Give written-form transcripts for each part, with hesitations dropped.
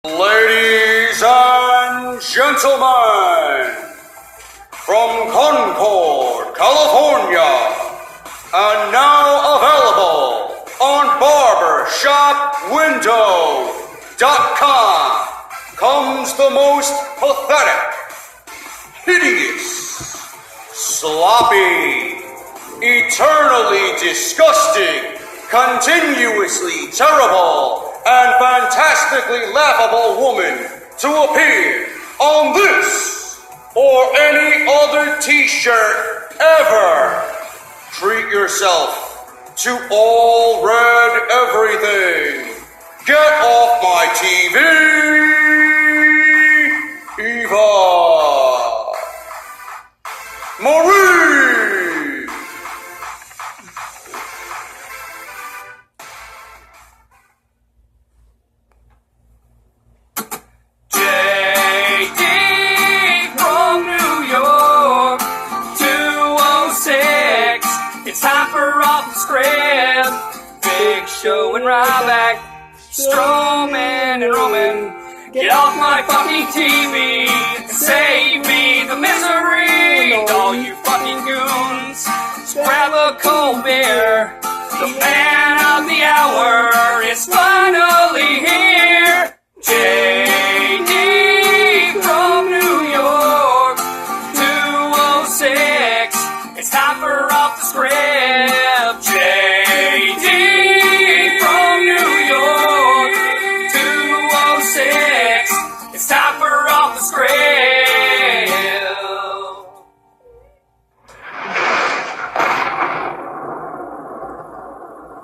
Ladies and gentlemen, from Concord, California, and now available on BarberShopWindow.com comes the most pathetic, hideous, sloppy, eternally disgusting, continuously terrible, and fantastically laughable woman to appear on this or any other t-shirt ever. Treat yourself to all red everything. Get off my TV, Eva Marie. It's time for Off the Script. Big Show and Ryback, Strowman and Roman. Get off my fucking TV and save me the misery. All you fucking goons, just grab a cold beer. The man of the hour is finally here. JD from New York, 206. It's time for Off the Script. JD from New York, 206. It's time for Off the Script.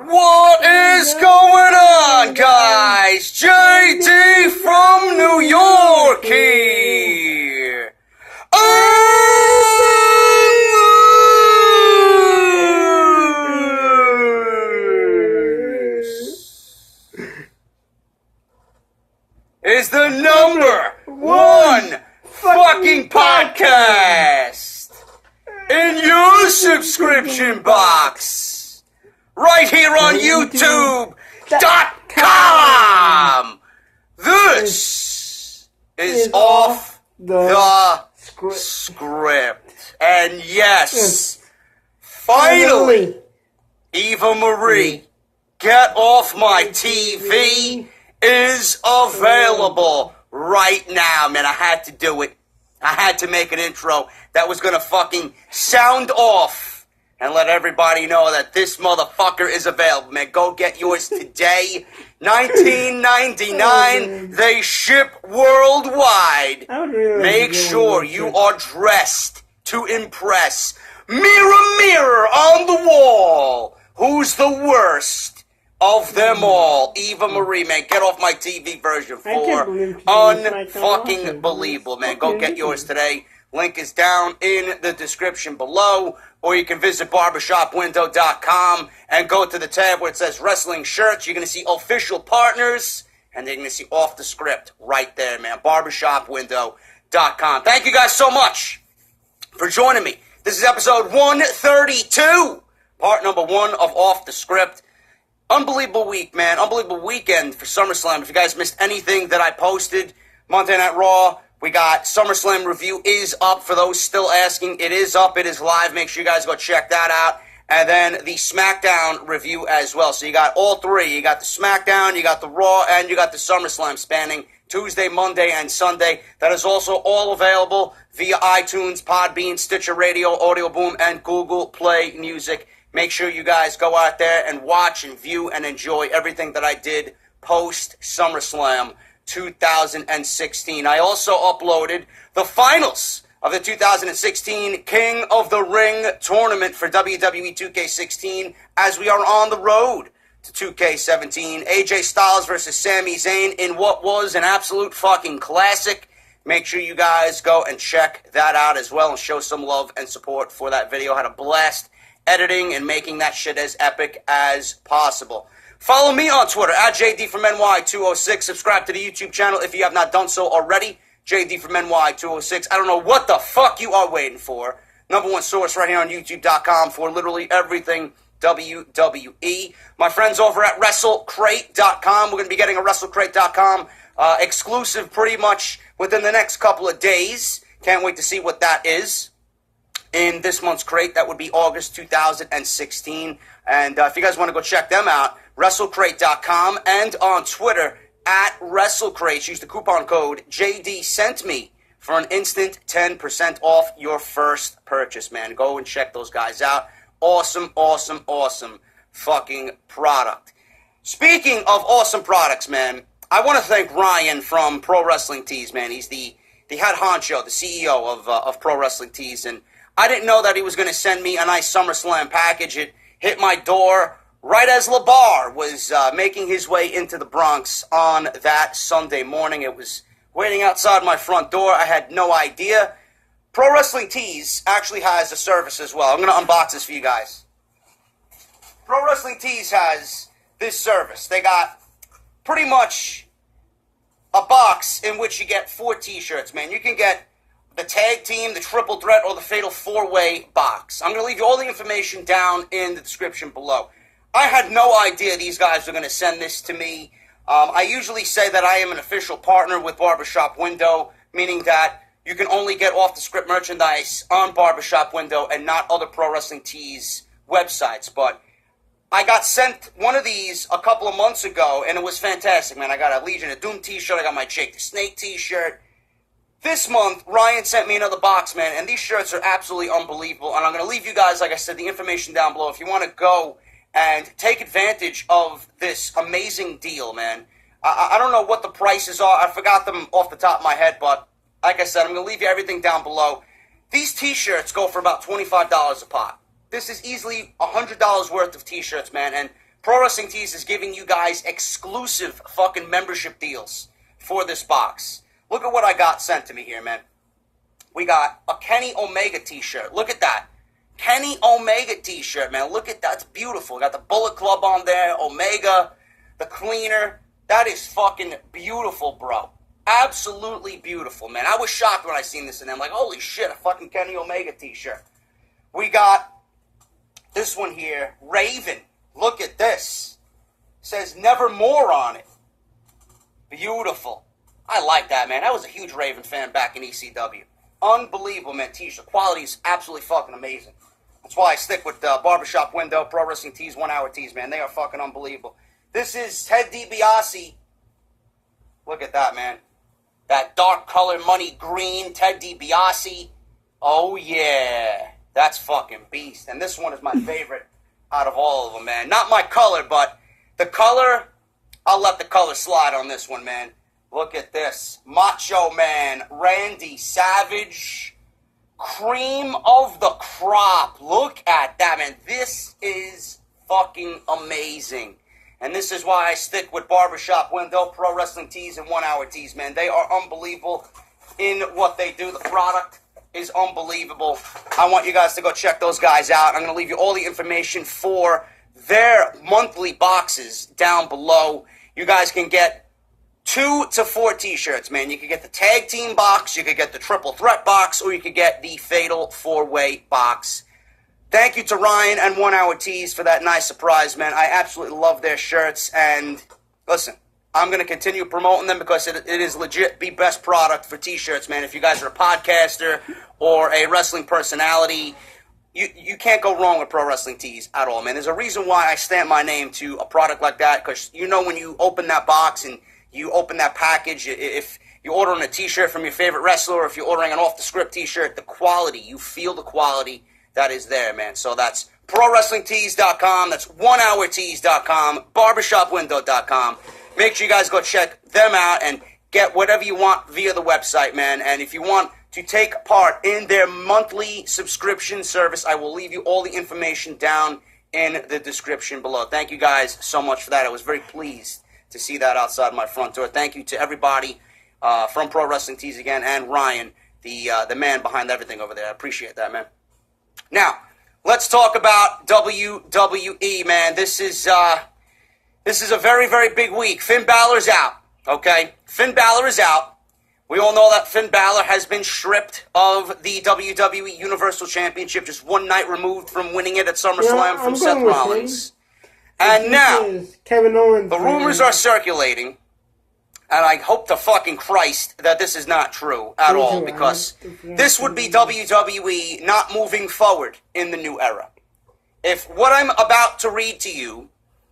What is going on, guys? JD from New York here. Is the number one fucking podcast in your subscription box right here on YouTube.com. This is Off the Script. And yes, finally, Eva Marie, Get Off My TV is available right now, man. I had to do it. I had to make an intro that was gonna fucking sound off and let everybody know that this motherfucker is available, man. Go get yours today. $19.99. They ship worldwide. Make sure you are dressed to impress. Mirror, mirror on the wall, who's the worst of them all? Eva Marie, man. Get Off My TV version 4. Unfucking believable, man. Go get yours today. Link is down in the description below. Or you can visit BarberShopWindow.com and go to the tab where it says Wrestling Shirts. You're going to see official partners. And they're going to see Off the Script right there, man. BarberShopWindow.com. Thank you guys so much for joining me. This is episode 132. Part number 1 of Off the Script. Unbelievable week, man. Unbelievable weekend for SummerSlam. If you guys missed anything that I posted, Monday Night Raw, we got SummerSlam review is up. For those still asking, it is up. It is live. Make sure you guys go check that out. And then the SmackDown review as well. So you got all three. You got the SmackDown, you got the Raw, and you got the SummerSlam spanning Tuesday, Monday, and Sunday. That is also all available via iTunes, Podbean, Stitcher Radio, Audio Boom, and Google Play Music. Make sure you guys go out there and watch and view and enjoy everything that I did post SummerSlam 2016. I also uploaded the finals of the 2016 King of the Ring tournament for WWE 2K16 as we are on the road to 2K17. AJ Styles versus Sami Zayn in what was an absolute fucking classic. Make sure you guys go and check that out as well and show some love and support for that video. I had a blast editing and making that shit as epic as possible. Follow me on Twitter at JD from NY206. Subscribe to the YouTube channel if you have not done so already. JD from NY206. I don't know what the fuck you are waiting for. Number one source right here on YouTube.com for literally everything WWE. My friends over at WrestleCrate.com. We're going to be getting a WrestleCrate.com exclusive pretty much within the next couple of days. Can't wait to see what that is in this month's crate. That would be August 2016. And if you guys want to go check them out, WrestleCrate.com and on Twitter at WrestleCrate. Use the coupon code JDSentMe for an instant 10% off your first purchase, man. Go and check those guys out. Awesome, awesome, awesome fucking product. Speaking of awesome products, man, I want to thank Ryan from Pro Wrestling Tees, man. He's the head honcho, the CEO of Pro Wrestling Tees, and I didn't know that he was going to send me a nice SummerSlam package. It hit my door right as LeBar was making his way into the Bronx on that Sunday morning. It was waiting outside my front door. I had no idea. Pro Wrestling Tees actually has a service as well. I'm going to unbox this for you guys. Pro Wrestling Tees has this service. They got pretty much a box in which you get 4 t-shirts, man. You can get the tag team, the triple threat, or the fatal 4-way box. I'm going to leave you all the information down in the description below. I had no idea these guys were going to send this to me. I usually say that I am an official partner with Barbershop Window, meaning that you can only get off-the-script merchandise on Barbershop Window and not other Pro Wrestling Tees websites. But I got sent one of these a couple of months ago, and it was fantastic, man. I got a Legion of Doom t-shirt. I got my Jake the Snake t-shirt. This month, Ryan sent me another box, man, and these shirts are absolutely unbelievable. And I'm going to leave you guys, like I said, the information down below if you want to go and take advantage of this amazing deal, man. I don't know what the prices are. I forgot them off the top of my head, but like I said, I'm going to leave you everything down below. These t-shirts go for about $25 a pop. This is easily $100 worth of t-shirts, man, and Pro Wrestling Tees is giving you guys exclusive fucking membership deals for this box. Look at what I got sent to me here, man. We got a Kenny Omega t-shirt. Look at that. Kenny Omega t-shirt, man. Look at that. It's beautiful. Got the Bullet Club on there, Omega, the cleaner. That is fucking beautiful, bro. Absolutely beautiful, man. I was shocked when I seen this, and I'm like, holy shit, a fucking Kenny Omega t-shirt. We got this one here, Raven. Look at this. It says Nevermore on it. Beautiful. I like that, man. I was a huge Raven fan back in ECW. Unbelievable, man. T-shirt quality is absolutely fucking amazing. That's why I stick with Barbershop Window, Pro Wrestling Tees, 1 Hour Tees, man. They are fucking unbelievable. This is Ted DiBiase. Look at that, man. That dark color, money green, Ted DiBiase. Oh, yeah. That's fucking beast. And this one is my favorite out of all of them, man. Not my color, but the color, I'll let the color slide on this one, man. Look at this. Macho Man, Randy Savage. Cream of the crop. Look at that, man. This is fucking amazing. And this is why I stick with Barbershop Window, Pro Wrestling Tees, and 1 Hour Tees, man. They are unbelievable in what they do. The product is unbelievable. I want you guys to go check those guys out. I'm going to leave you all the information for their monthly boxes down below. You guys can get 2 to 4 t-shirts, man. You could get the tag team box, you could get the triple threat box, or you could get the fatal 4-way box. Thank you to Ryan and 1 Hour Tees for that nice surprise, man. I absolutely love their shirts, and listen, I'm going to continue promoting them because it is legit the best product for t-shirts, man. If you guys are a podcaster or a wrestling personality, you can't go wrong with Pro Wrestling Tees at all, man. There's a reason why I stamp my name to a product like that, because you know when you open that box and you open that package, if you're ordering a t-shirt from your favorite wrestler, or if you're ordering an off-the-script t-shirt, the quality, you feel the quality that is there, man. So that's ProWrestlingTees.com, that's 1HourTees.com, BarbershopWindow.com. Make sure you guys go check them out and get whatever you want via the website, man. And if you want to take part in their monthly subscription service, I will leave you all the information down in the description below. Thank you guys so much for that. I was very pleased to see that outside my front door. Thank you to everybody from Pro Wrestling Tees again, and Ryan, the man behind everything over there. I appreciate that, man. Now, let's talk about WWE, man. This is a very, very big week. Finn Balor's out, okay? Finn Balor is out. We all know that Finn Balor has been stripped of the WWE Universal Championship, just one night removed from winning it at SummerSlam from Seth Rollins. And now, Kevin Owens, the rumors are circulating, And I hope to fucking Christ that this is not true at all, because this would be WWE not moving forward in the new era. If what I'm about to read to you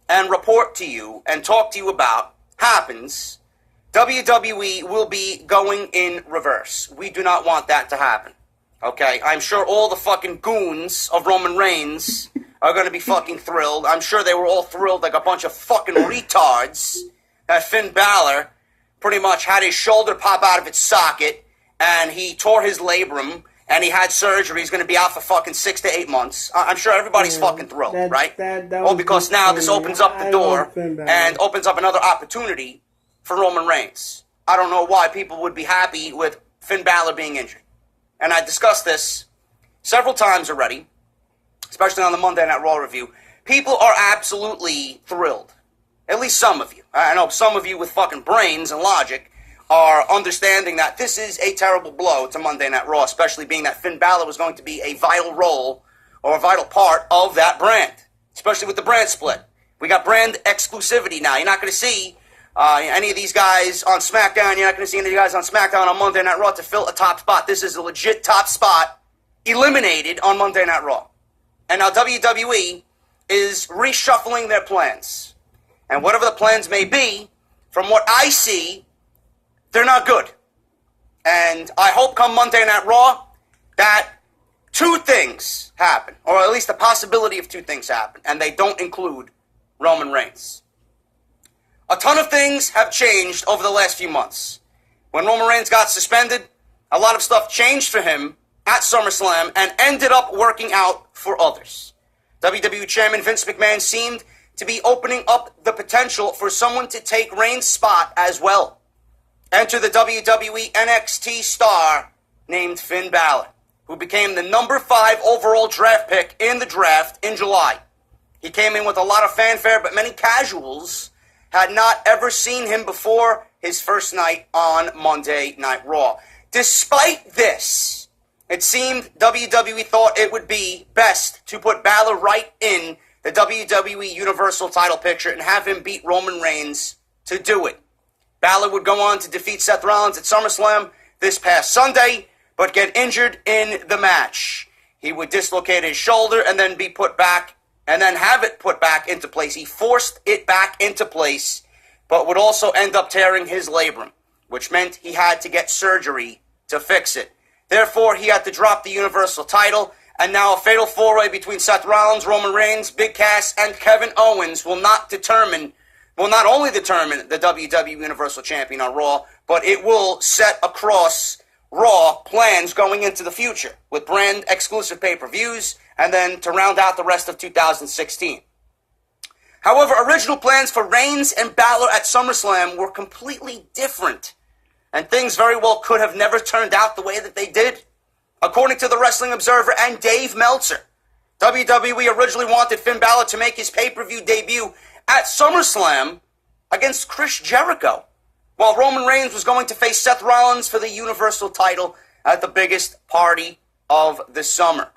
and report to you and talk to you about happens, WWE will be going in reverse. We do not want that to happen. Okay? I'm sure all the fucking goons of Roman Reigns are going to be fucking thrilled. I'm sure they were all thrilled like a bunch of fucking retards that Finn Balor pretty much had his shoulder pop out of its socket, and he tore his labrum, and he had surgery. He's going to be out for fucking 6 to 8 months. I'm sure everybody's fucking thrilled, right? Well, because now this opens up the door and opens up another opportunity for Roman Reigns. I don't know why people would be happy with Finn Balor being injured. And I discussed this several times already, especially on the Monday Night Raw review. People are absolutely thrilled. At least some of you. I know some of you with fucking brains and logic are understanding that this is a terrible blow to Monday Night Raw, especially being that Finn Balor was going to be a vital role or a vital part of that brand, especially with the brand split. We got brand exclusivity now. You're not going to see any of these guys on SmackDown. You're not going to see any of the guys on SmackDown on Monday Night Raw to fill a top spot. This is a legit top spot eliminated on Monday Night Raw. And now WWE is reshuffling their plans. And whatever the plans may be, from what I see, they're not good. And I hope come Monday Night Raw that two things happen, or at least the possibility of two things happen, and they don't include Roman Reigns. A ton of things have changed over the last few months. When Roman Reigns got suspended, a lot of stuff changed for him at SummerSlam and ended up working out for others. WWE Chairman Vince McMahon seemed to be opening up the potential for someone to take Reigns' spot as well. Enter the WWE NXT star named Finn Balor, who became the number 5 overall draft pick in the draft in July. He came in with a lot of fanfare, but many casuals had not ever seen him before his first night on Monday Night Raw. Despite this, it seemed WWE thought it would be best to put Balor right in the WWE Universal title picture and have him beat Roman Reigns to do it. Balor would go on to defeat Seth Rollins at SummerSlam this past Sunday, but get injured in the match. He would dislocate his shoulder and then be put back, and then have it put back into place. He forced it back into place, but would also end up tearing his labrum, which meant he had to get surgery to fix it. Therefore, he had to drop the Universal title. And now a fatal four-way between Seth Rollins, Roman Reigns, Big Cass, and Kevin Owens will not only determine the WWE Universal Champion on Raw, but it will set across Raw plans going into the future with brand exclusive pay-per-views and then to round out the rest of 2016. However, original plans for Reigns and Balor at SummerSlam were completely different, and things very well could have never turned out the way that they did. According to the Wrestling Observer and Dave Meltzer, WWE originally wanted Finn Balor to make his pay-per-view debut at SummerSlam against Chris Jericho, while Roman Reigns was going to face Seth Rollins for the Universal title at the biggest party of the summer.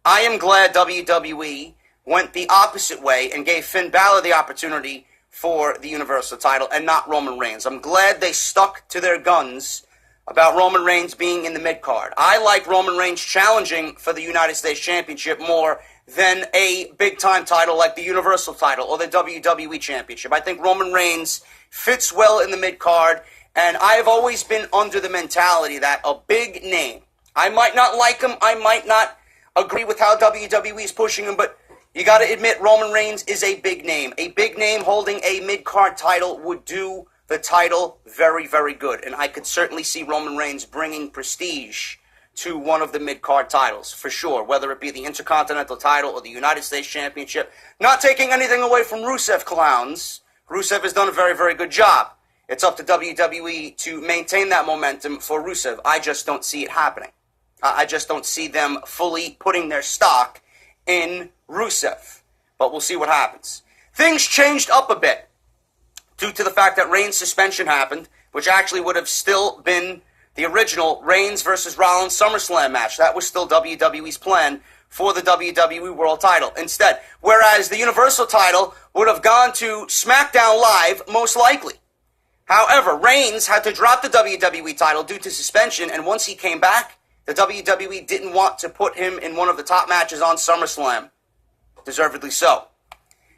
I am glad WWE went the opposite way and gave Finn Balor the opportunity for the Universal title and not Roman Reigns. I'm glad they stuck to their guns about Roman Reigns being in the mid-card. I like Roman Reigns challenging for the United States Championship more than a big-time title like the Universal title or the WWE Championship. I think Roman Reigns fits well in the mid-card, and I've always been under the mentality that a big name, I might not like him, I might not agree with how WWE is pushing him, but you got to admit Roman Reigns is a big name. A big name holding a mid-card title would do the title very, very good. And I could certainly see Roman Reigns bringing prestige to one of the mid-card titles, for sure, whether it be the Intercontinental title or the United States Championship. Not taking anything away from Rusev clowns. Rusev has done a very, very good job. It's up to WWE to maintain that momentum for Rusev. I just don't see it happening. I just don't see them fully putting their stock in Rusev. But we'll see what happens. Things changed up a bit due to the fact that Reigns' suspension happened, which actually would have still been the original Reigns versus Rollins SummerSlam match. That was still WWE's plan for the WWE World title instead. Whereas the Universal title would have gone to SmackDown Live, most likely. However, Reigns had to drop the WWE title due to suspension, and once he came back, the WWE didn't want to put him in one of the top matches on SummerSlam. Deservedly so.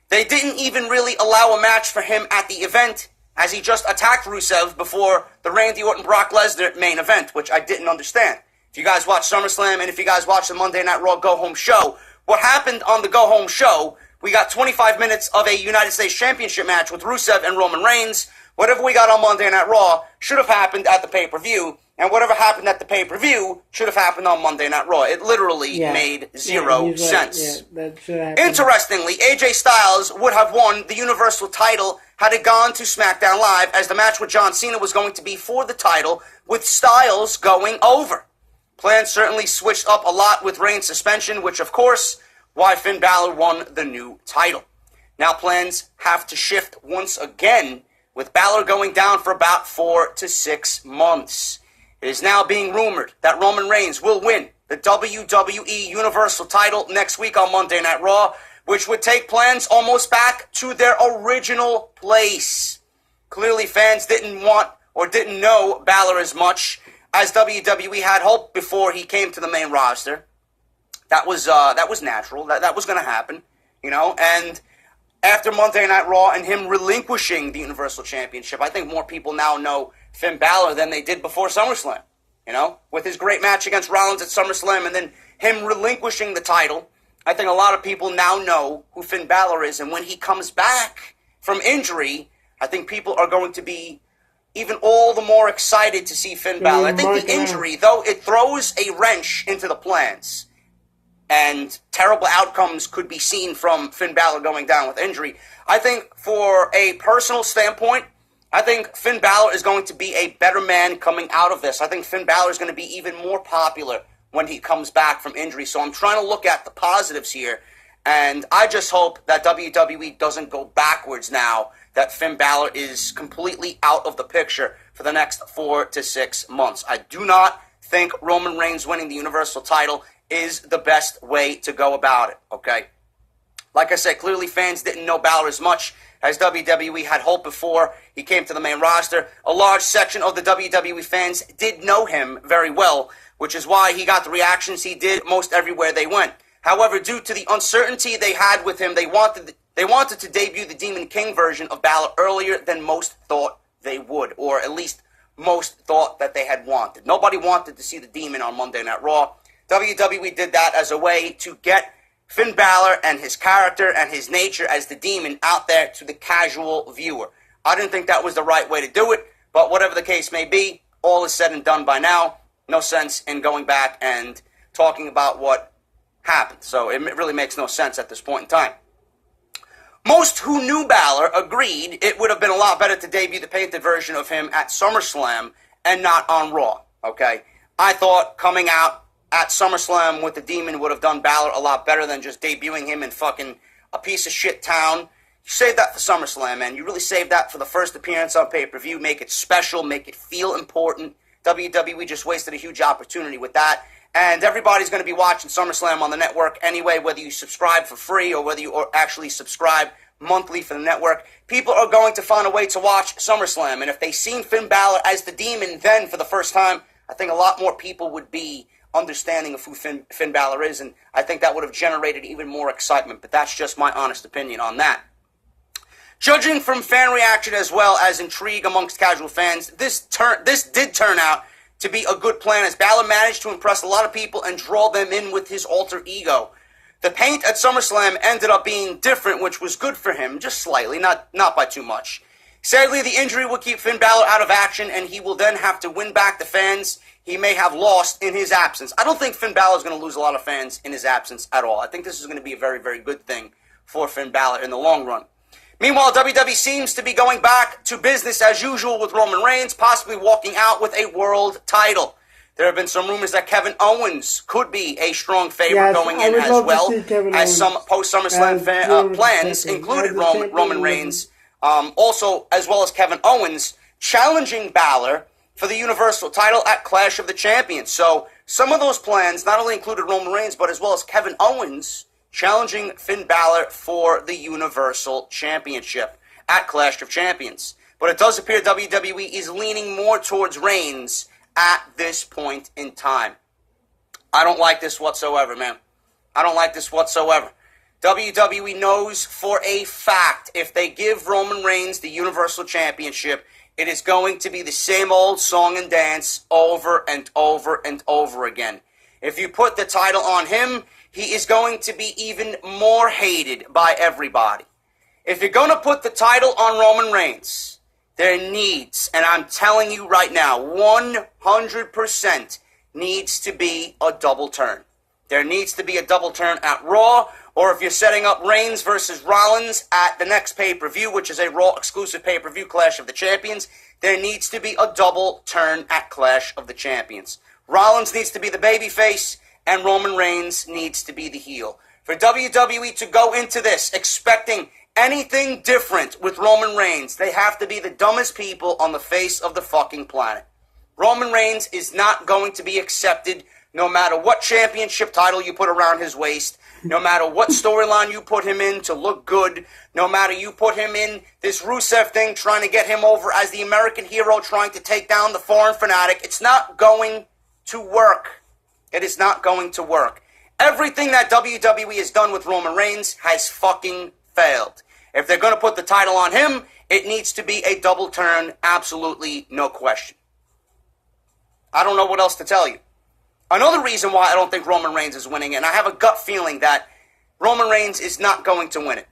They didn't even really allow a match for him at the event, as he just attacked Rusev before the Randy Orton-Brock Lesnar main event, which I didn't understand. If you guys watch SummerSlam and if you guys watch the Monday Night Raw Go-Home show, what happened on the Go-Home show, we got 25 minutes of a United States Championship match with Rusev and Roman Reigns. Whatever we got on Monday Night Raw should have happened at the pay-per-view, and whatever happened at the pay-per-view should have happened on Monday Night Raw. It literally made zero sense. That should happen. Interestingly, AJ Styles would have won the Universal title had it gone to SmackDown Live, as the match with John Cena was going to be for the title, with Styles going over. Plans certainly switched up a lot with Reigns' suspension, which, of course, why Finn Balor won the new title. Now plans have to shift once again, with Balor going down for about 4 to 6 months. It is now being rumored that Roman Reigns will win the WWE Universal title next week on Monday Night Raw, which would take plans almost back to their original place. Clearly fans didn't want or didn't know Balor as much as WWE had hoped before he came to the main roster. That was natural. That was going to happen, you know, and after Monday Night Raw and him relinquishing the Universal Championship, I think more people now know Finn Balor than they did before SummerSlam, you know, with his great match against Rollins at SummerSlam and then him relinquishing the title. I think a lot of people now know who Finn Balor is, and when he comes back from injury, I think people are going to be even all the more excited to see Finn Balor. I think the injury, though, it throws a wrench into the plans, and terrible outcomes could be seen from Finn Balor going down with injury. I think for a personal standpoint, I think Finn Balor is going to be a better man coming out of this. I think Finn Balor is going to be even more popular when he comes back from injury. So I'm trying to look at the positives here, and I just hope that WWE doesn't go backwards now that Finn Balor is completely out of the picture for the next 4 to 6 months. I do not think Roman Reigns winning the Universal title is the best way to go about it, okay? Like I said, clearly fans didn't know Balor as much as WWE had hoped before he came to the main roster. A large section of the WWE fans did know him very well, which is why he got the reactions he did most everywhere they went. However, due to the uncertainty they had with him, they wanted to debut the Demon King version of Balor earlier than most thought they would, or at least most thought that they had wanted. Nobody wanted to see the Demon on Monday Night Raw. WWE did that as a way to get Finn Balor and his character and his nature as the Demon out there to the casual viewer. I didn't think that was the right way to do it, but whatever the case may be, all is said and done by now. No sense in going back and talking about what happened. So it really makes no sense at this point in time. Most who knew Balor agreed it would have been a lot better to debut the painted version of him at SummerSlam and not on Raw, okay? I thought coming out at SummerSlam with the Demon would have done Balor a lot better than just debuting him in fucking a piece of shit town. You save that for SummerSlam, man. You really save that for the first appearance on pay-per-view. Make it special. Make it feel important. WWE just wasted a huge opportunity with that. And everybody's going to be watching SummerSlam on the network anyway, whether you subscribe for free or whether you actually subscribe monthly for the network. People are going to find a way to watch SummerSlam. And if they seen Finn Balor as the Demon then for the first time, I think a lot more people would be understanding of who Finn Balor is, and I think that would have generated even more excitement, but that's just my honest opinion on that. Judging from fan reaction as well as intrigue amongst casual fans, this did turn out to be a good plan, as Balor managed to impress a lot of people and draw them in with his alter ego. The paint at SummerSlam ended up being different, which was good for him, just slightly, not by too much. Sadly, the injury will keep Finn Balor out of action, and he will then have to win back the fans he may have lost in his absence. I don't think Finn Balor is going to lose a lot of fans in his absence at all. I think this is going to be a very, very good thing for Finn Balor in the long run. Meanwhile, WWE seems to be going back to business as usual with Roman Reigns, possibly walking out with a world title. There have been some rumors that Kevin Owens could be a strong favorite going in as well, as some post-SummerSlam plans included Roman Reigns, also as well as Kevin Owens, challenging Balor for the Universal title at Clash of the Champions. So some of those plans not only included Roman Reigns, but as well as Kevin Owens challenging Finn Balor for the Universal Championship at Clash of Champions. But it does appear WWE is leaning more towards Reigns at this point in time. I don't like this whatsoever, man. I don't like this whatsoever. WWE knows for a fact if they give Roman Reigns the Universal Championship, it is going to be the same old song and dance over and over and over again. If you put the title on him, he is going to be even more hated by everybody. If you're going to put the title on Roman Reigns, there needs, and I'm telling you right now, 100% needs to be a double turn. There needs to be a double turn at Raw, or if you're setting up Reigns versus Rollins at the next pay-per-view, which is a Raw exclusive pay-per-view Clash of the Champions, there needs to be a double turn at Clash of the Champions. Rollins needs to be the babyface, and Roman Reigns needs to be the heel. For WWE to go into this expecting anything different with Roman Reigns, they have to be the dumbest people on the face of the fucking planet. Roman Reigns is not going to be accepted no matter what championship title you put around his waist, no matter what storyline you put him in to look good, no matter you put him in this Rusev thing trying to get him over as the American hero trying to take down the foreign fanatic. It's not going to work. It is not going to work. Everything that WWE has done with Roman Reigns has fucking failed. If they're going to put the title on him, it needs to be a double turn, absolutely no question. I don't know what else to tell you. Another reason why I don't think Roman Reigns is winning, and I have a gut feeling that Roman Reigns is not going to win it.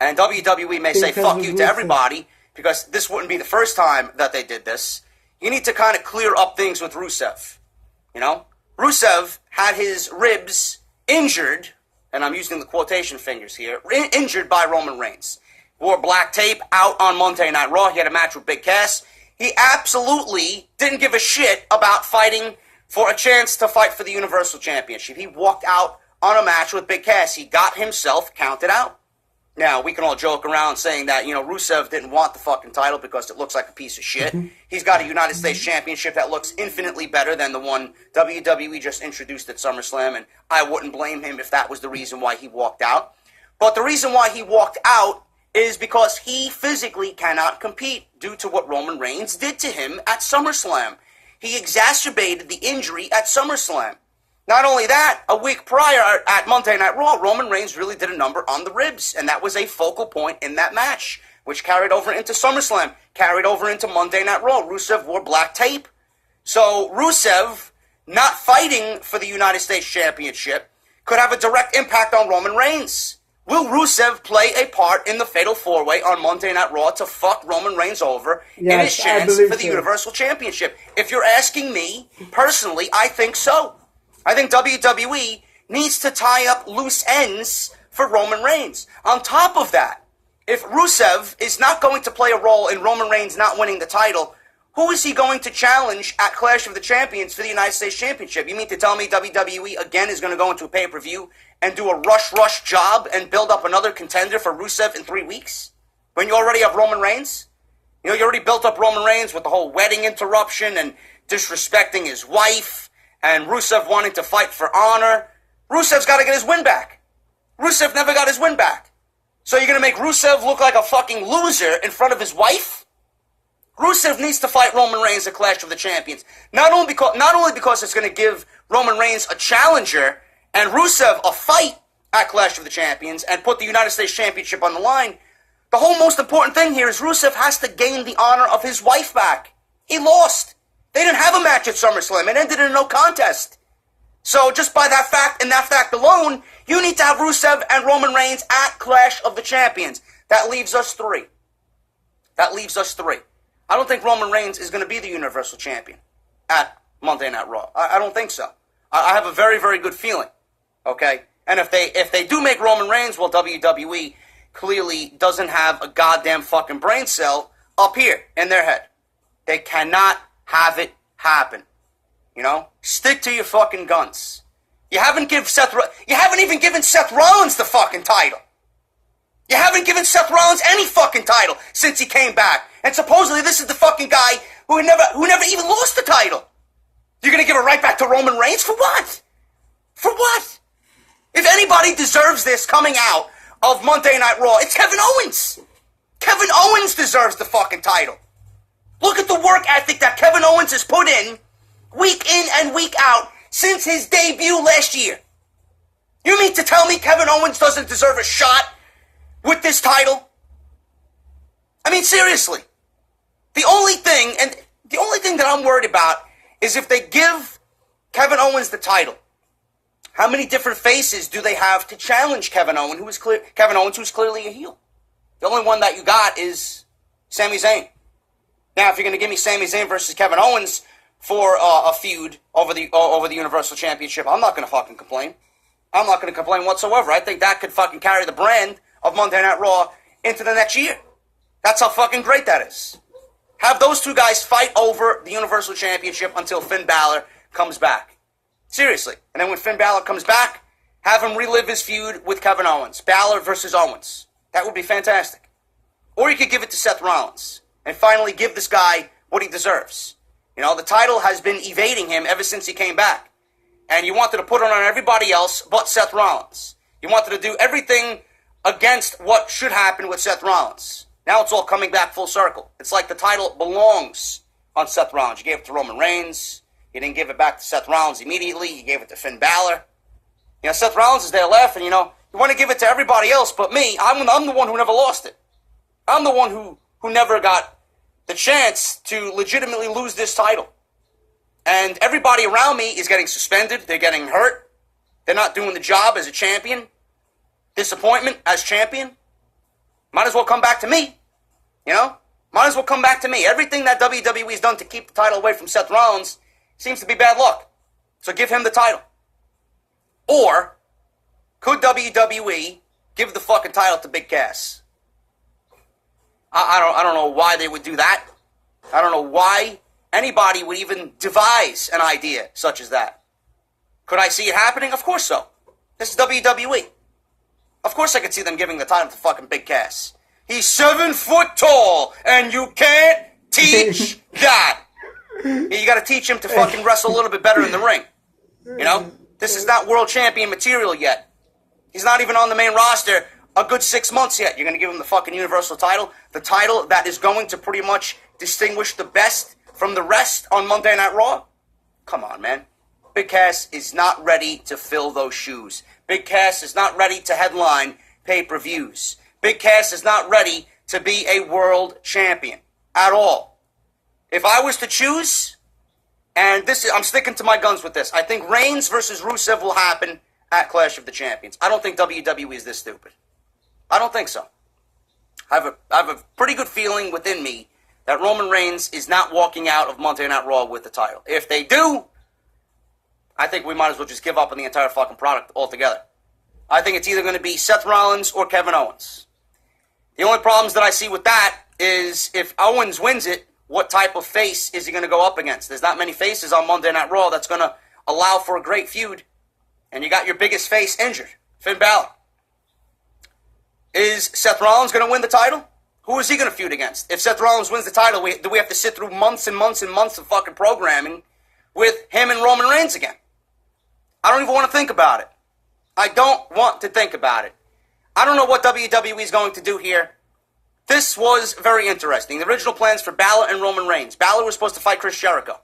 And WWE may say fuck you to everybody, because this wouldn't be the first time that they did this. You need to kind of clear up things with Rusev. You know? Rusev had his ribs injured, and I'm using the quotation fingers here, injured by Roman Reigns. Wore black tape out on Monday Night Raw. He had a match with Big Cass. He absolutely didn't give a shit about fighting for a chance to fight for the Universal Championship. He walked out on a match with Big Cass. He got himself counted out. Now, we can all joke around saying that, Rusev didn't want the fucking title because it looks like a piece of shit. He's got a United States Championship that looks infinitely better than the one WWE just introduced at SummerSlam, and I wouldn't blame him if that was the reason why he walked out. But the reason why he walked out is because he physically cannot compete due to what Roman Reigns did to him at SummerSlam. He exacerbated the injury at SummerSlam. Not only that, a week prior at Monday Night Raw, Roman Reigns really did a number on the ribs, and that was a focal point in that match, which carried over into SummerSlam, carried over into Monday Night Raw. Rusev wore black tape. So Rusev not fighting for the United States Championship could have a direct impact on Roman Reigns. Will Rusev play a part in the Fatal 4-Way on Monday Night Raw to fuck Roman Reigns over in his chance for the Universal Championship? If you're asking me, personally, I think so. I think WWE needs to tie up loose ends for Roman Reigns. On top of that, if Rusev is not going to play a role in Roman Reigns not winning the title, who is he going to challenge at Clash of the Champions for the United States Championship? You mean to tell me WWE again is going to go into a pay-per-view and do a rush job and build up another contender for Rusev in 3 weeks? When you already have Roman Reigns? You already built up Roman Reigns with the whole wedding interruption and disrespecting his wife and Rusev wanting to fight for honor. Rusev's got to get his win back. Rusev never got his win back. So you're going to make Rusev look like a fucking loser in front of his wife? Rusev needs to fight Roman Reigns at Clash of the Champions. Not only because it's going to give Roman Reigns a challenger and Rusev a fight at Clash of the Champions and put the United States Championship on the line, the whole most important thing here is Rusev has to gain the honor of his wife back. He lost. They didn't have a match at SummerSlam. It ended in a no contest. So just by that fact and that fact alone, you need to have Rusev and Roman Reigns at Clash of the Champions. That leaves us three. I don't think Roman Reigns is going to be the Universal Champion at Monday Night Raw. I don't think so. I have a very, very good feeling. Okay? And if they do make Roman Reigns, well, WWE clearly doesn't have a goddamn fucking brain cell up here in their head. They cannot have it happen. Stick to your fucking guns. You haven't even given Seth Rollins the fucking title. You haven't given Seth Rollins any fucking title since he came back. And supposedly this is the fucking guy who never even lost the title. You're gonna give it right back to Roman Reigns? For what? For what? If anybody deserves this coming out of Monday Night Raw, it's Kevin Owens. Kevin Owens deserves the fucking title. Look at the work ethic that Kevin Owens has put in and week out since his debut last year. You mean to tell me Kevin Owens doesn't deserve a shot with this title? I mean, seriously. The only thing that I'm worried about is if they give Kevin Owens the title, how many different faces do they have to challenge Kevin Owens, who's clearly a heel? The only one that you got is Sami Zayn. Now, if you're going to give me Sami Zayn versus Kevin Owens for a feud over the Universal Championship, I'm not going to fucking complain. I'm not going to complain whatsoever. I think that could fucking carry the brand of Monday Night Raw into the next year. That's how fucking great that is. Have those two guys fight over the Universal Championship until Finn Balor comes back. Seriously. And then when Finn Balor comes back, have him relive his feud with Kevin Owens. Balor versus Owens. That would be fantastic. Or you could give it to Seth Rollins and finally give this guy what he deserves. You know, the title has been evading him ever since he came back. And you wanted to put it on everybody else but Seth Rollins. You wanted to do everything against what should happen with Seth Rollins. Now it's all coming back full circle. It's like the title belongs on Seth Rollins. You gave it to Roman Reigns. You didn't give it back to Seth Rollins immediately. You gave it to Finn Balor. You know, Seth Rollins is there laughing, you know. You want to give it to everybody else but me. I'm the one who never lost it. I'm the one who never got the chance to legitimately lose this title. And everybody around me is getting suspended. They're getting hurt. They're not doing the job as a champion. Disappointment as champion. Might as well come back to me. You know? Might as well come back to me. Everything that WWE's done to keep the title away from Seth Rollins seems to be bad luck. So give him the title. Or could WWE give the fucking title to Big Cass? I don't know why they would do that. I don't know why anybody would even devise an idea such as that. Could I see it happening? Of course so. This is WWE. Of course I could see them giving the title to fucking Big Cass. He's 7 foot tall, and you can't teach that. You gotta teach him to fucking wrestle a little bit better in the ring. You know? This is not world champion material yet. He's not even on the main roster a good 6 months yet. You're gonna give him the fucking Universal title? The title that is going to pretty much distinguish the best from the rest on Monday Night Raw? Come on, man. Big Cass is not ready to fill those shoes. Big Cass is not ready to headline pay-per-views. Big Cass is not ready to be a world champion at all. If I was to choose, and I'm sticking to my guns with this, I think Reigns versus Rusev will happen at Clash of the Champions. I don't think WWE is this stupid. I don't think so. I have a pretty good feeling within me that Roman Reigns is not walking out of Monday Night Raw with the title. If they do, I think we might as well just give up on the entire fucking product altogether. I think it's either going to be Seth Rollins or Kevin Owens. The only problems that I see with that is if Owens wins it, what type of face is he going to go up against? There's not many faces on Monday Night Raw that's going to allow for a great feud. And you got your biggest face injured, Finn Balor. Is Seth Rollins going to win the title? Who is he going to feud against? If Seth Rollins wins the title, do we have to sit through months and months and months of fucking programming with him and Roman Reigns again? I don't even want to think about it. I don't want to think about it. I don't know what WWE is going to do here. This was very interesting. The original plans for Balor and Roman Reigns. Balor was supposed to fight Chris Jericho.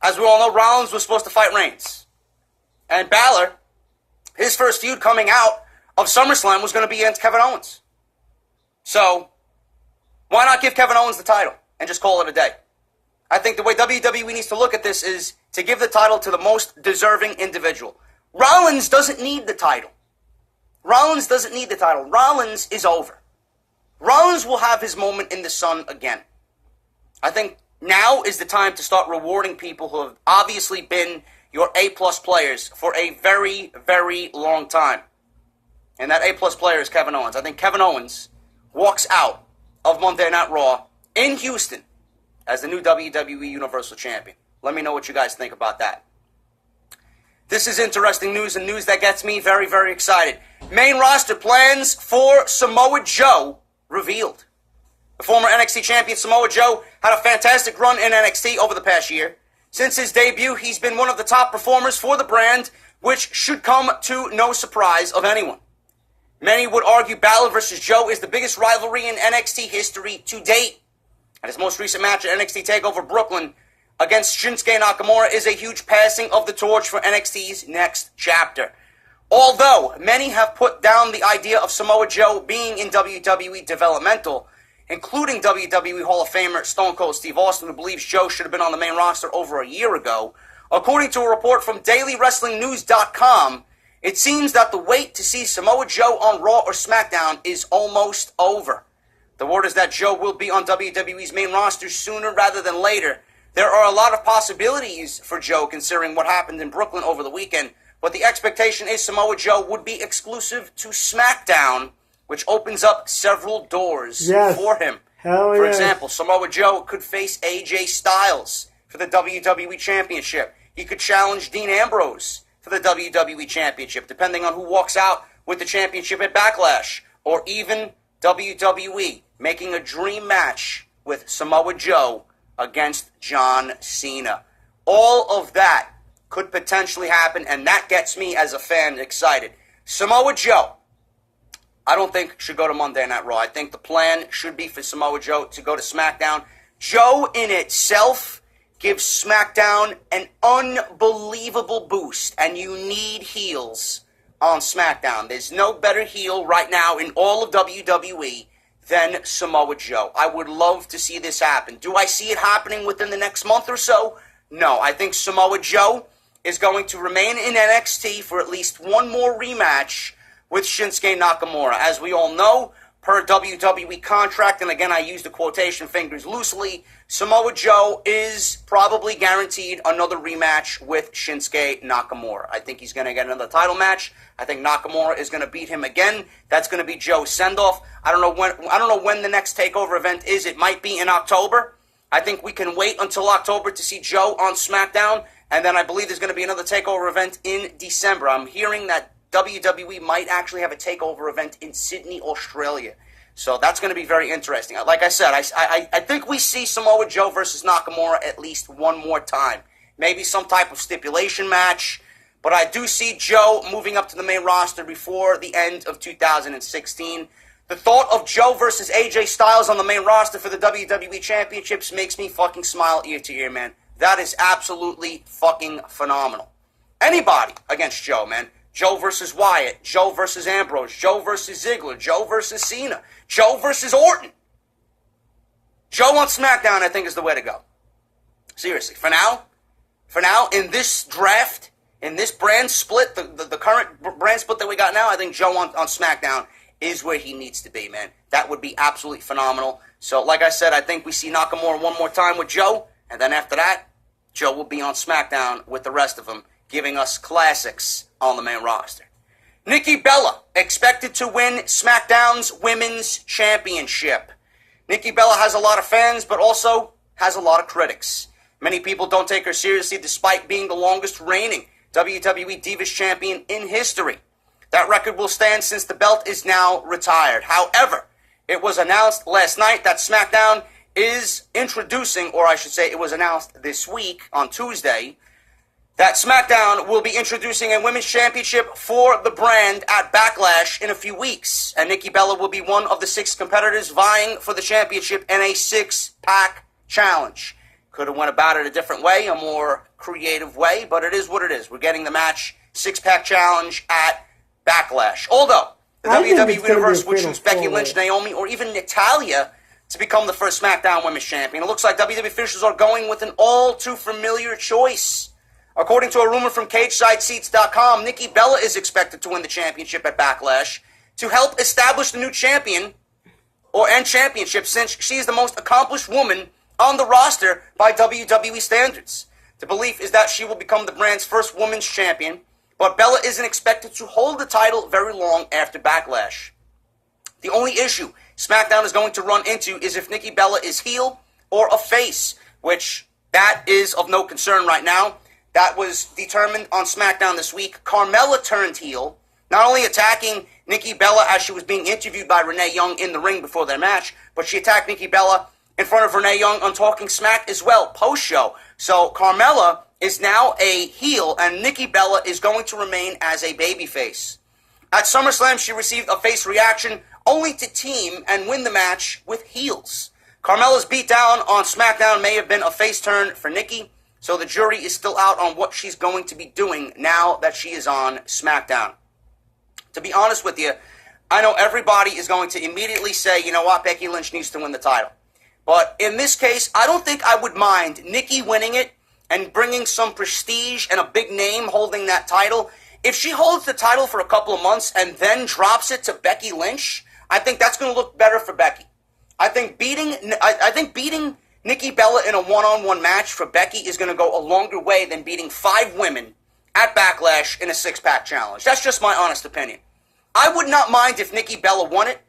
As we all know, Rollins was supposed to fight Reigns. And Balor, his first feud coming out of SummerSlam was going to be against Kevin Owens. So, why not give Kevin Owens the title and just call it a day? I think the way WWE needs to look at this is to give the title to the most deserving individual. Rollins doesn't need the title. Rollins doesn't need the title. Rollins is over. Rollins will have his moment in the sun again. I think now is the time to start rewarding people who have obviously been your A-plus players for a very, very long time. And that A-plus player is Kevin Owens. I think Kevin Owens walks out of Monday Night Raw in Houston as the new WWE Universal Champion. Let me know what you guys think about that. This is interesting news and news that gets me very, very excited. Main roster plans for Samoa Joe revealed. The former NXT champion Samoa Joe had a fantastic run in NXT over the past year. Since his debut, he's been one of the top performers for the brand, which should come to no surprise of anyone. Many would argue Balor versus Joe is the biggest rivalry in NXT history to date. And his most recent match at NXT TakeOver Brooklyn against Shinsuke Nakamura is a huge passing of the torch for NXT's next chapter. Although many have put down the idea of Samoa Joe being in WWE developmental, including WWE Hall of Famer Stone Cold Steve Austin, who believes Joe should have been on the main roster over a year ago, according to a report from DailyWrestlingNews.com, it seems that the wait to see Samoa Joe on Raw or SmackDown is almost over. The word is that Joe will be on WWE's main roster sooner rather than later. There are a lot of possibilities for Joe considering what happened in Brooklyn over the weekend, but the expectation is Samoa Joe would be exclusive to SmackDown, which opens up several doors for him. For example, Samoa Joe could face AJ Styles for the WWE Championship. He could challenge Dean Ambrose for the WWE Championship, depending on who walks out with the championship at Backlash, or even WWE making a dream match with Samoa Joe against John Cena. All of that could potentially happen, and that gets me as a fan excited. Samoa Joe, I don't think should go to Monday Night Raw. I think the plan should be for Samoa Joe to go to SmackDown. Joe in itself gives SmackDown an unbelievable boost, and you need heels on SmackDown. There's no better heel right now in all of WWE than Samoa Joe. I would love to see this happen. Do I see it happening within the next month or so? No. I think Samoa Joe is going to remain in NXT for at least one more rematch with Shinsuke Nakamura. As we all know, per WWE contract, and again I use the quotation fingers loosely, Samoa Joe is probably guaranteed another rematch with Shinsuke Nakamura. I think he's going to get another title match. I think Nakamura is going to beat him again. That's going to be Joe's send-off. I don't know when the next TakeOver event is. It might be in October. I think we can wait until October to see Joe on SmackDown, and then I believe there's going to be another TakeOver event in December. I'm hearing that WWE might actually have a TakeOver event in Sydney, Australia. So that's going to be very interesting. Like I said, I think we see Samoa Joe versus Nakamura at least one more time. Maybe some type of stipulation match. But I do see Joe moving up to the main roster before the end of 2016. The thought of Joe versus AJ Styles on the main roster for the WWE Championships makes me fucking smile ear to ear, man. That is absolutely fucking phenomenal. Anybody against Joe, man. Joe versus Wyatt, Joe versus Ambrose, Joe versus Ziggler, Joe versus Cena, Joe versus Orton. Joe on SmackDown, I think, is the way to go. Seriously, for now, in this draft, in this brand split, the current brand split that we got now, I think Joe on SmackDown is where he needs to be, man. That would be absolutely phenomenal. So, like I said, I think we see Nakamura one more time with Joe, and then after that, Joe will be on SmackDown with the rest of them, giving us classics on the main roster. Nikki Bella, expected to win SmackDown's Women's Championship. Nikki Bella has a lot of fans, but also has a lot of critics. Many people don't take her seriously despite being the longest reigning WWE Divas Champion in history. That record will stand since the belt is now retired. However, it was announced last night that SmackDown is introducing, or I should say it was announced this week on Tuesday, that SmackDown will be introducing a Women's Championship for the brand at Backlash in a few weeks. And Nikki Bella will be one of the 6 competitors vying for the championship in a 6-pack challenge. Could have went about it a different way, a more creative way, but it is what it is. We're getting the match 6-pack challenge at Backlash. Although, the WWE Universe would choose Becky Lynch, Naomi, or even Natalya to become the first SmackDown Women's Champion. It looks like WWE officials are going with an all-too-familiar choice. According to a rumor from CageSideSeats.com, Nikki Bella is expected to win the championship at Backlash to help establish the new champion and championship, since she is the most accomplished woman on the roster by WWE standards. The belief is that she will become the brand's first women's champion, but Bella isn't expected to hold the title very long after Backlash. The only issue SmackDown is going to run into is if Nikki Bella is heel or a face, which that is of no concern right now. That was determined on SmackDown this week. Carmella turned heel, not only attacking Nikki Bella as she was being interviewed by Renee Young in the ring before their match, but she attacked Nikki Bella in front of Renee Young on Talking Smack as well, post-show. So Carmella is now a heel, and Nikki Bella is going to remain as a babyface. At SummerSlam, she received a face reaction only to team and win the match with heels. Carmella's beatdown on SmackDown may have been a face turn for Nikki, so the jury is still out on what she's going to be doing now that she is on SmackDown. To be honest with you, I know everybody is going to immediately say, you know what, Becky Lynch needs to win the title. But in this case, I don't think I would mind Nikki winning it and bringing some prestige and a big name holding that title. If she holds the title for a couple of months and then drops it to Becky Lynch, I think that's going to look better for Becky. I think beating Nikki Bella in a one-on-one match for Becky is going to go a longer way than beating 5 women at Backlash in a 6-pack challenge. That's just my honest opinion. I would not mind if Nikki Bella won it,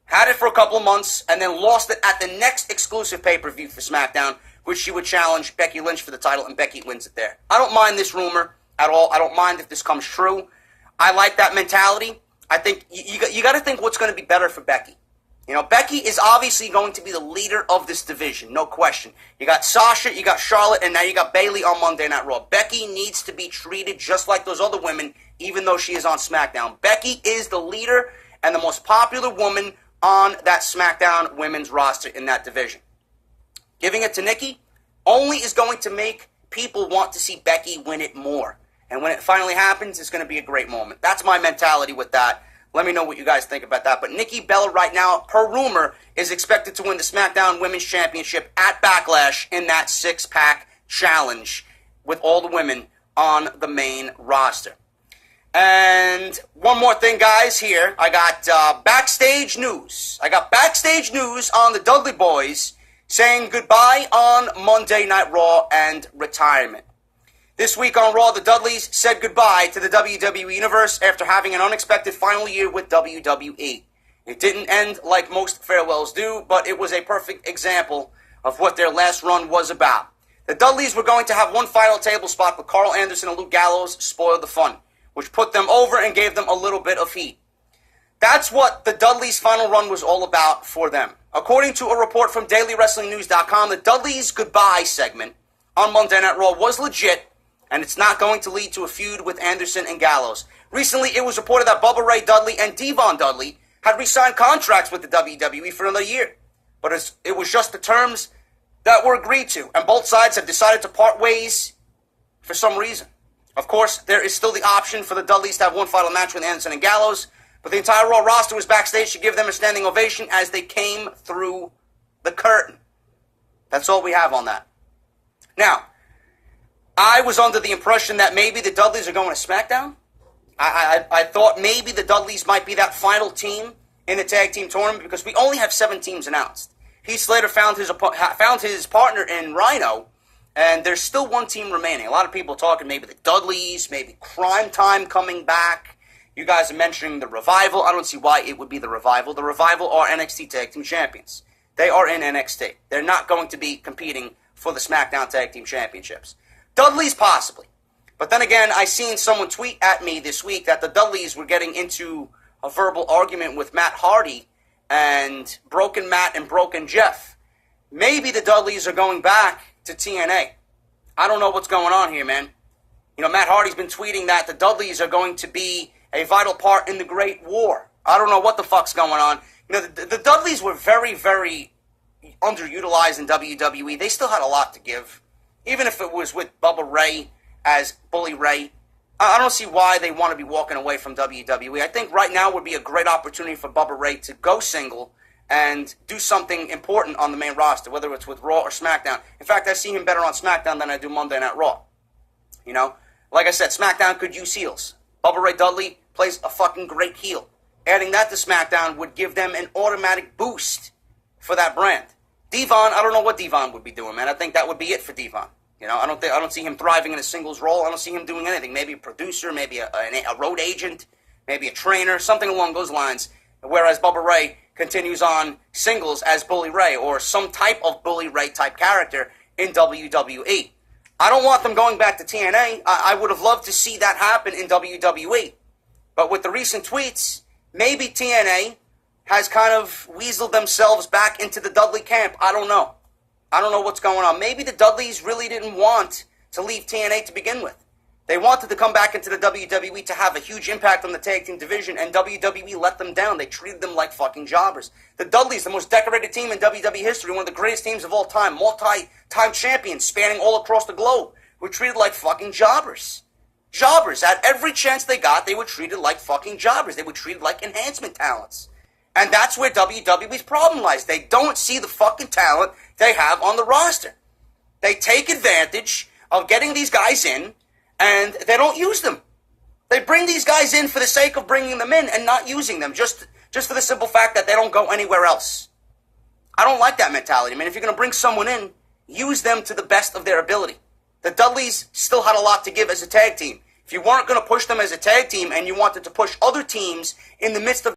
had it for a couple of months, and then lost it at the next exclusive pay-per-view for SmackDown, which she would challenge Becky Lynch for the title, and Becky wins it there. I don't mind this rumor at all. I don't mind if this comes true. I like that mentality. I think you got to think what's going to be better for Becky. You know, Becky is obviously going to be the leader of this division, no question. You got Sasha, you got Charlotte, and now you got Bayley on Monday Night Raw. Becky needs to be treated just like those other women, even though she is on SmackDown. Becky is the leader and the most popular woman on that SmackDown women's roster in that division. Giving it to Nikki only is going to make people want to see Becky win it more. And when it finally happens, it's going to be a great moment. That's my mentality with that. Let me know what you guys think about that. But Nikki Bella right now, per rumor, is expected to win the SmackDown Women's Championship at Backlash in that 6-pack challenge with all the women on the main roster. And one more thing, guys, here. I got backstage news. I got backstage news on the Dudley Boys saying goodbye on Monday Night Raw and retirement. This week on Raw, the Dudleys said goodbye to the WWE Universe after having an unexpected final year with WWE. It didn't end like most farewells do, but it was a perfect example of what their last run was about. The Dudleys were going to have one final table spot, but Carl Anderson and Luke Gallows spoiled the fun, which put them over and gave them a little bit of heat. That's what the Dudleys' final run was all about for them. According to a report from DailyWrestlingNews.com, the Dudleys' goodbye segment on Monday Night Raw was legit, and it's not going to lead to a feud with Anderson and Gallows. Recently, it was reported that Bubba Ray Dudley and Devon Dudley had re-signed contracts with the WWE for another year. But it was just the terms that were agreed to, and both sides have decided to part ways for some reason. Of course, there is still the option for the Dudleys to have one final match with Anderson and Gallows, but the entire Raw roster was backstage to give them a standing ovation as they came through the curtain. That's all we have on that. Now, I was under the impression that maybe the Dudleys are going to SmackDown. I thought maybe the Dudleys might be that final team in the tag team tournament because we only have 7 teams announced. Heath Slater found his partner in Rhino, and there's still one team remaining. A lot of people talking maybe the Dudleys, maybe Crime Time coming back. You guys are mentioning the Revival. I don't see why it would be the Revival. The Revival are NXT Tag Team Champions. They are in NXT. They're not going to be competing for the SmackDown Tag Team Championships. Dudleys possibly. But then again, I seen someone tweet at me this week that the Dudleys were getting into a verbal argument with Matt Hardy and Broken Matt and Broken Jeff. Maybe the Dudleys are going back to TNA. I don't know what's going on here, man. You know, Matt Hardy's been tweeting that the Dudleys are going to be a vital part in the Great War. I don't know what the fuck's going on. You know, the Dudleys were very, very underutilized in WWE. They still had a lot to give. Even if it was with Bubba Ray as Bully Ray, I don't see why they want to be walking away from WWE. I think right now would be a great opportunity for Bubba Ray to go single and do something important on the main roster, whether it's with Raw or SmackDown. In fact, I see him better on SmackDown than I do Monday Night Raw. You know, like I said, SmackDown could use heels. Bubba Ray Dudley plays a fucking great heel. Adding that to SmackDown would give them an automatic boost for that brand. Devon, I don't know what Devon would be doing, man. I think that would be it for Devon. You know, I don't see him thriving in a singles role. I don't see him doing anything. Maybe a producer, maybe a road agent, maybe a trainer, something along those lines. Whereas Bubba Ray continues on singles as Bully Ray or some type of Bully Ray type character in WWE. I don't want them going back to TNA. I would have loved to see that happen in WWE. But with the recent tweets, maybe TNA has kind of weaseled themselves back into the Dudley camp. I don't know. I don't know what's going on. Maybe the Dudleys really didn't want to leave TNA to begin with. They wanted to come back into the WWE to have a huge impact on the tag team division, and WWE let them down. They treated them like fucking jobbers. The Dudleys, the most decorated team in WWE history, one of the greatest teams of all time, multi-time champions spanning all across the globe, were treated like fucking jobbers. Jobbers. At every chance they got, they were treated like fucking jobbers. They were treated like enhancement talents. And that's where WWE's problem lies. They don't see the fucking talent they have on the roster. They take advantage of getting these guys in, and they don't use them. They bring these guys in for the sake of bringing them in and not using them, just for the simple fact that they don't go anywhere else. I don't like that mentality, man. If you're going to bring someone in, use them to the best of their ability. The Dudleys still had a lot to give as a tag team. If you weren't going to push them as a tag team and you wanted to push other teams in the midst of